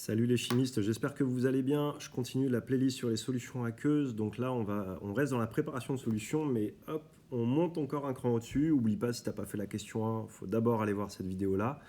Salut les chimistes, j'espère que vous allez bien. Je continue la playlist sur les solutions aqueuses. Donc là, on reste dans la préparation de solutions, mais hop, on monte encore un cran au-dessus. Oublie pas, si tu n'as pas fait la question 1, il faut d'abord aller voir cette vidéo-là.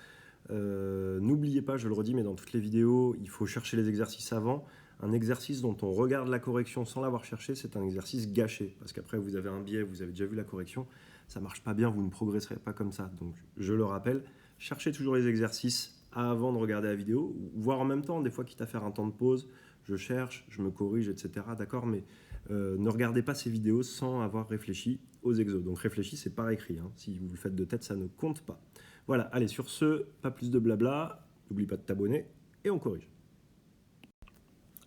N'oubliez pas, je le redis, mais dans toutes les vidéos, il faut chercher les exercices avant. Un exercice dont on regarde la correction sans l'avoir cherché, c'est un exercice gâché. Parce qu'après, vous avez un biais, vous avez déjà vu la correction. Ça ne marche pas bien, vous ne progresserez pas comme ça. Donc, je le rappelle, cherchez toujours les exercices avant de regarder la vidéo, voire en même temps, des fois quitte à faire un temps de pause, je cherche, je me corrige, etc. D'accord, mais ne regardez pas ces vidéos sans avoir réfléchi aux exos. Donc réfléchis, c'est par écrit. Hein. Si vous le faites de tête, ça ne compte pas. Voilà, allez, sur ce, pas plus de blabla. N'oublie pas de t'abonner et on corrige.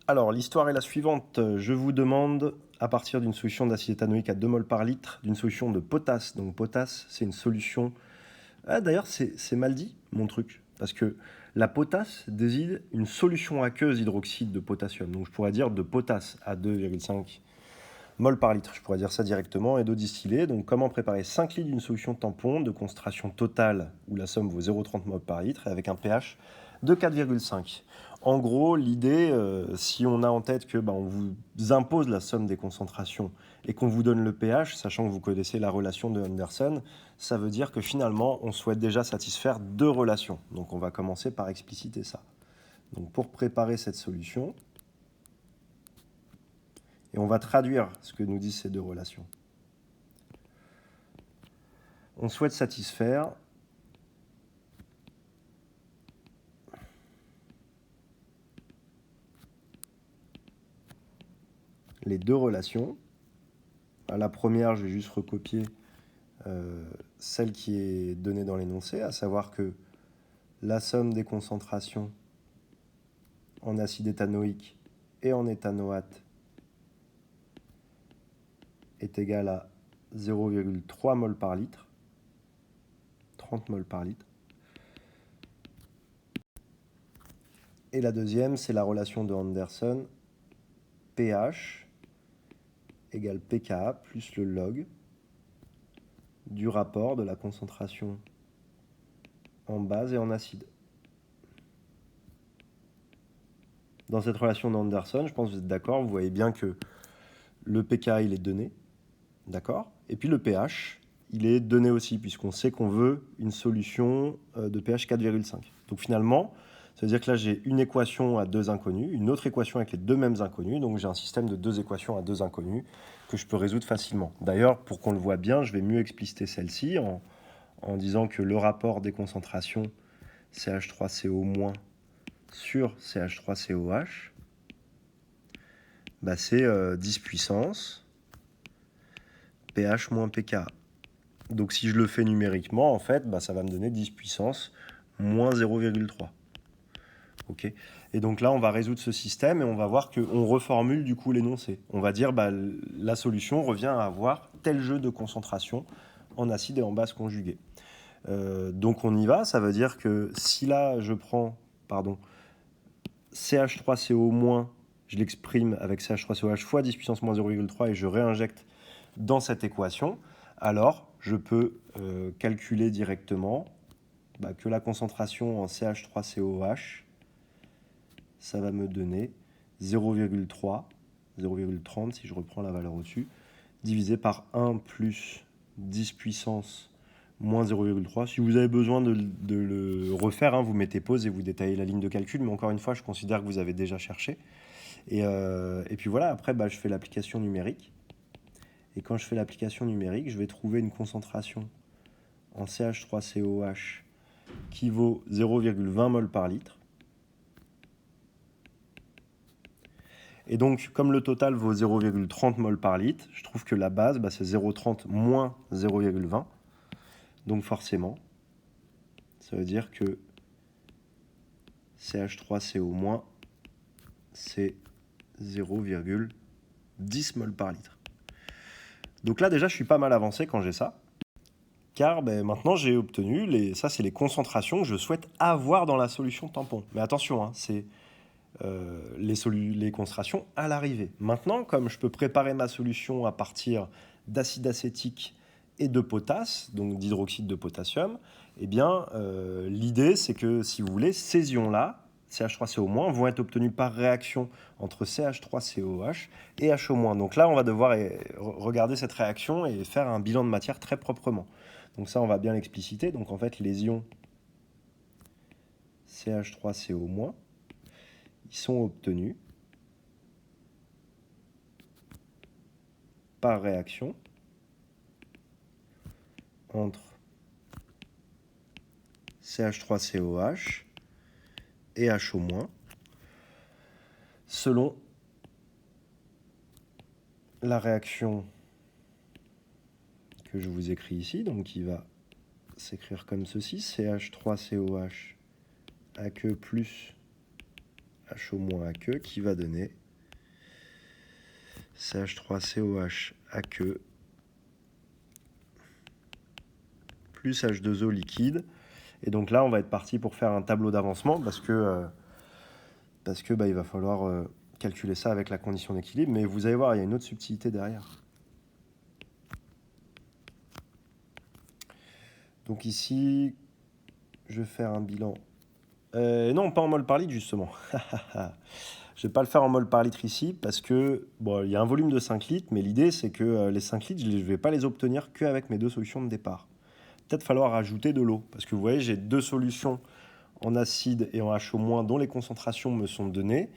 Alors, l'histoire est la suivante. Je vous demande, à partir d'une solution d'acide éthanoïque à 2 mols par litre, d'une solution de potasse. Donc potasse, c'est une solution... Ah, d'ailleurs, c'est mal dit, mon truc. Parce que la potasse désigne une solution aqueuse hydroxyde de potassium. Donc je pourrais dire de potasse à 2,5 mols par litre. Je pourrais dire ça directement. Et d'eau distillée. Donc comment préparer 5 litres d'une solution tampon de concentration totale où la somme vaut 0,30 mol par litre et avec un pH de 4,5. En gros, l'idée, si on a en tête que on vous impose la somme des concentrations et qu'on vous donne le pH, sachant que vous connaissez la relation de Anderson, ça veut dire que finalement, on souhaite déjà satisfaire deux relations. Donc on va commencer par expliciter ça. Donc pour préparer cette solution, et on va traduire ce que nous disent ces deux relations. On souhaite satisfaire les deux relations. À la première, je vais juste recopier celle qui est donnée dans l'énoncé, à savoir que la somme des concentrations en acide éthanoïque et en éthanoate est égale à 0,3 mol par litre, 30 mol par litre. Et la deuxième, c'est la relation de Anderson, pH égale pKa plus le log du rapport de la concentration en base et en acide. Dans cette relation d'Anderson, je pense que vous êtes d'accord, vous voyez bien que le pKa, il est donné, d'accord? Et puis le pH, il est donné aussi, puisqu'on sait qu'on veut une solution de pH 4,5. Donc finalement, ça veut dire que là, j'ai une équation à deux inconnus, une autre équation avec les deux mêmes inconnus, donc j'ai un système de deux équations à deux inconnus que je peux résoudre facilement. D'ailleurs, pour qu'on le voit bien, je vais mieux expliciter celle-ci en disant que le rapport des concentrations CH3CO- sur CH3COH, c'est 10 puissance pH moins pKa. Donc si je le fais numériquement, en fait, ça va me donner 10 puissance moins 0,3. Okay. Et donc là, on va résoudre ce système et on va voir qu'on reformule du coup l'énoncé. On va dire la solution revient à avoir tel jeu de concentration en acide et en base conjuguée. Donc on y va, ça veut dire que si là je prends CH3CO-, je l'exprime avec CH3COH fois 10 puissance moins 0,3 et je réinjecte dans cette équation, alors je peux calculer directement que la concentration en CH3COH, ça va me donner 0,3, 0,30 si je reprends la valeur au-dessus, divisé par 1 plus 10 puissance moins 0,3. Si vous avez besoin de le refaire, vous mettez pause et vous détaillez la ligne de calcul, mais encore une fois, je considère que vous avez déjà cherché. Et puis voilà, après, je fais l'application numérique. Et quand je fais l'application numérique, je vais trouver une concentration en CH3COH qui vaut 0,20 mol par litre. Et donc, comme le total vaut 0,30 mol par litre, je trouve que la base, c'est 0,30 moins 0,20. Donc forcément, ça veut dire que CH3CO-, c'est 0,10 mol par litre. Donc là, déjà, je suis pas mal avancé quand j'ai ça. Car maintenant, j'ai obtenu, ça c'est les concentrations que je souhaite avoir dans la solution tampon. Mais attention, c'est les concentrations à l'arrivée. Maintenant, comme je peux préparer ma solution à partir d'acide acétique et de potasse, donc d'hydroxyde de potassium, eh bien, l'idée, c'est que, si vous voulez, ces ions-là, CH3CO- vont être obtenus par réaction entre CH3COH et HO-. Donc là, on va devoir regarder cette réaction et faire un bilan de matière très proprement. Donc ça, on va bien l'expliciter. Donc en fait, les ions CH3CO-, ils sont obtenus par réaction entre CH3COH et HO-, selon la réaction que je vous écris ici, donc qui va s'écrire comme ceci, CH3COH aqueux plus HO- aqueux, qui va donner CH3COH aqueux plus H2O liquide. Et donc là, on va être parti pour faire un tableau d'avancement parce que il va falloir calculer ça avec la condition d'équilibre. Mais vous allez voir, il y a une autre subtilité derrière. Donc ici, je vais faire un bilan. Non, pas en mol par litre, justement. Je ne vais pas le faire en mol par litre ici parce que bon, il y a un volume de 5 litres, mais l'idée, c'est que les 5 litres, je ne vais pas les obtenir qu'avec mes deux solutions de départ. Peut-être falloir rajouter de l'eau parce que vous voyez, j'ai deux solutions en acide et en HO- dont les concentrations me sont données,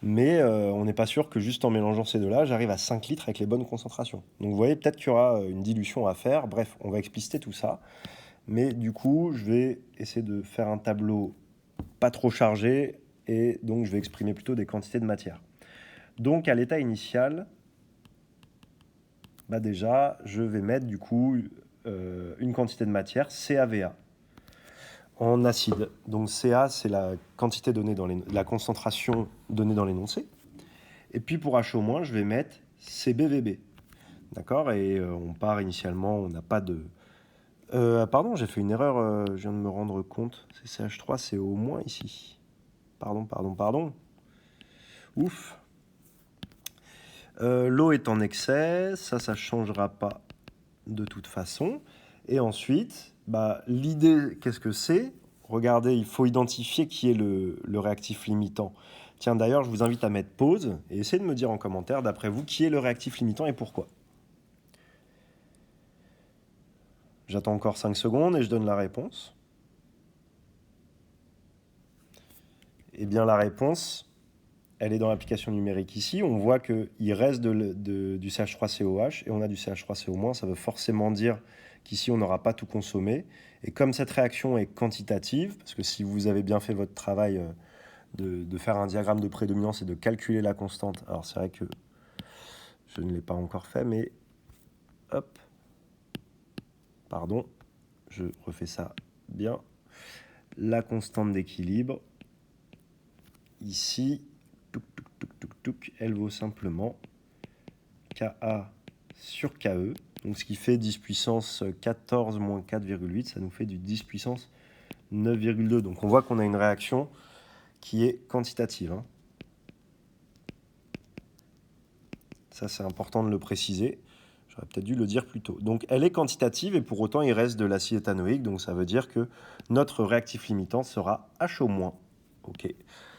mais on n'est pas sûr que juste en mélangeant ces deux-là, j'arrive à 5 litres avec les bonnes concentrations. Donc vous voyez, peut-être qu'il y aura une dilution à faire. Bref, on va expliciter tout ça. Mais du coup, je vais essayer de faire un tableau pas trop chargé et donc je vais exprimer plutôt des quantités de matière. Donc à l'état initial, bah déjà, je vais mettre du coup une quantité de matière, CaVa, en acide. Donc Ca, c'est la quantité donnée dans la concentration donnée dans l'énoncé. Et puis pour HO-, je vais mettre CbVb. D'accord. Et on part initialement, on n'a pas de... pardon, j'ai fait une erreur, je viens de me rendre compte. C'est CH3CO- ici. Pardon. Ouf. L'eau est en excès, ça ne changera pas de toute façon. Et ensuite, bah, l'idée, qu'est-ce que c'est? Regardez, il faut identifier qui est le réactif limitant. Tiens, d'ailleurs, je vous invite à mettre pause et essayez de me dire en commentaire, d'après vous, qui est le réactif limitant et pourquoi. J'attends encore 5 secondes et je donne la réponse. Eh bien, la réponse, elle est dans l'application numérique ici. On voit qu'il reste du CH3COH et on a du CH3CO-. Ça veut forcément dire qu'ici, on n'aura pas tout consommé. Et comme cette réaction est quantitative, parce que si vous avez bien fait votre travail de faire un diagramme de prédominance et de calculer la constante, alors c'est vrai que je ne l'ai pas encore fait, mais hop, pardon, je refais ça bien. La constante d'équilibre, ici, elle vaut simplement Ka sur Ke, donc ce qui fait 10 puissance 14 moins 4,8, ça nous fait du 10 puissance 9,2. Donc on voit qu'on a une réaction qui est quantitative. Hein. Ça, c'est important de le préciser. J'aurais peut-être dû le dire plus tôt. Donc elle est quantitative et pour autant il reste de l'acide éthanoïque, donc ça veut dire que notre réactif limitant sera HO-. Ok.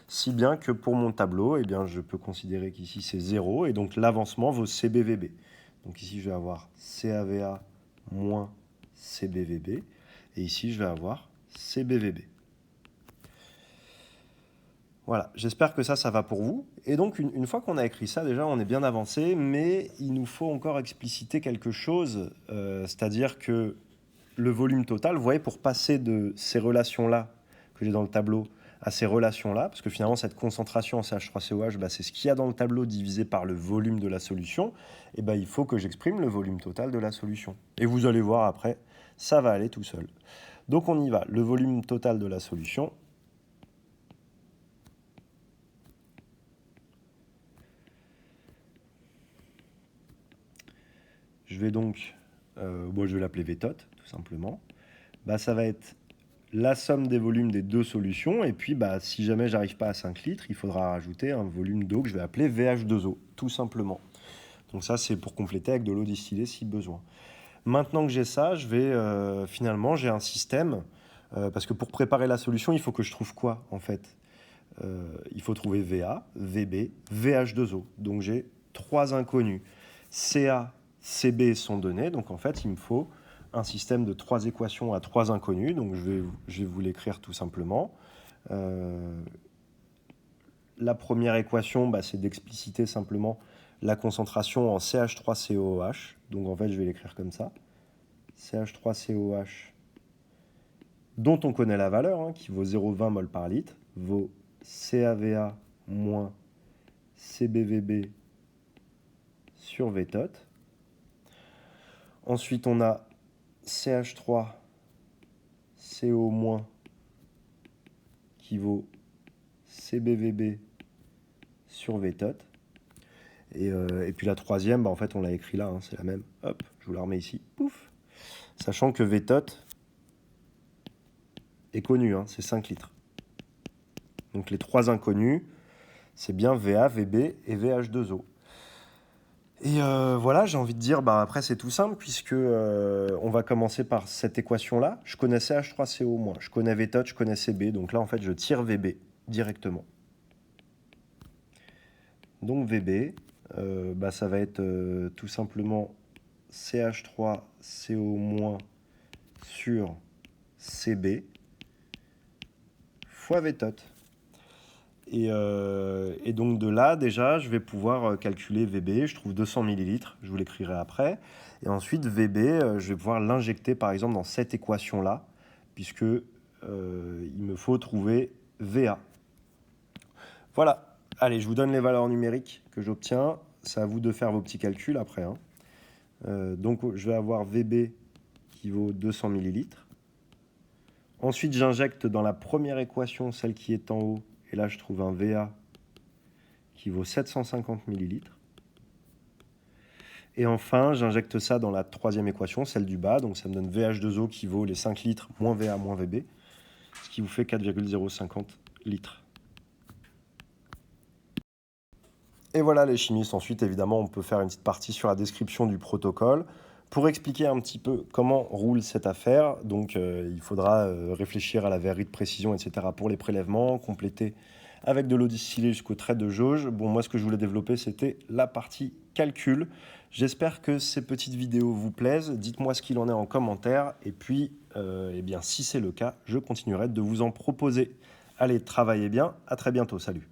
Si bien que pour mon tableau, eh bien, je peux considérer qu'ici c'est 0 et donc l'avancement vaut CbVb. Donc ici je vais avoir CaVa moins CbVb et ici je vais avoir CbVb. Voilà, j'espère que ça va pour vous. Et donc, une fois qu'on a écrit ça, déjà, on est bien avancé, mais il nous faut encore expliciter quelque chose, c'est-à-dire que le volume total, vous voyez, pour passer de ces relations-là que j'ai dans le tableau à ces relations-là, parce que finalement, cette concentration en CH3COH, bah, c'est ce qu'il y a dans le tableau divisé par le volume de la solution, et bah, il faut que j'exprime le volume total de la solution. Et vous allez voir après, ça va aller tout seul. Donc, on y va. Le volume total de la solution, je vais donc, je vais l'appeler Vtot, tout simplement. Bah, ça va être la somme des volumes des deux solutions. Et puis, bah, si jamais j'arrive pas à 5 litres, il faudra rajouter un volume d'eau que je vais appeler VH2O, tout simplement. Donc ça, c'est pour compléter avec de l'eau distillée si besoin. Maintenant que j'ai ça, je vais finalement, j'ai un système, parce que pour préparer la solution, il faut que je trouve quoi, en fait? il faut trouver VA, VB, VH2O. Donc j'ai 3 inconnus. CA, CB sont donnés, donc en fait il me faut un système de 3 équations à 3 inconnus, donc je vais vous l'écrire tout simplement. La première équation, c'est d'expliciter simplement la concentration en CH3COOH, donc en fait je vais l'écrire comme ça. CH3COOH, dont on connaît la valeur, qui vaut 0,20 mol par litre, vaut CaVa moins CbVb sur Vtot. Ensuite, on a CH3CO- qui vaut CbVb sur Vtot. Et puis la troisième, en fait, on l'a écrit là, c'est la même. Hop, je vous la remets ici. Pouf. Sachant que Vtot est connu, c'est 5 litres. Donc les 3 inconnus, c'est bien VA, VB et VH2O. Et voilà, j'ai envie de dire, après c'est tout simple, puisque on va commencer par cette équation-là. Je connais CH3CO-, je connais Vtot, je connais CB, donc là en fait je tire VB directement. Donc VB, ça va être tout simplement CH3CO- sur CB fois Vtot. Et donc de là, déjà, je vais pouvoir calculer VB. Je trouve 200 ml, je vous l'écrirai après. Et ensuite, VB, je vais pouvoir l'injecter, par exemple, dans cette équation-là, puisque il me faut trouver VA. Voilà. Allez, je vous donne les valeurs numériques que j'obtiens. C'est à vous de faire vos petits calculs après. Donc, je vais avoir VB qui vaut 200 ml. Ensuite, j'injecte dans la première équation, celle qui est en haut, et là, je trouve un VA qui vaut 750 ml. Et enfin, j'injecte ça dans la troisième équation, celle du bas. Donc ça me donne VH2O qui vaut les 5 litres moins VA moins VB, ce qui vous fait 4,050 litres. Et voilà les chimistes. Ensuite, évidemment, on peut faire une petite partie sur la description du protocole pour expliquer un petit peu comment roule cette affaire. Donc il faudra réfléchir à la verrerie de précision, etc. pour les prélèvements, compléter avec de l'eau distillée jusqu'au trait de jauge. Bon, moi, ce que je voulais développer, c'était la partie calcul. J'espère que ces petites vidéos vous plaisent. Dites-moi ce qu'il en est en commentaire. Et puis, si c'est le cas, je continuerai de vous en proposer. Allez, travaillez bien. À très bientôt. Salut.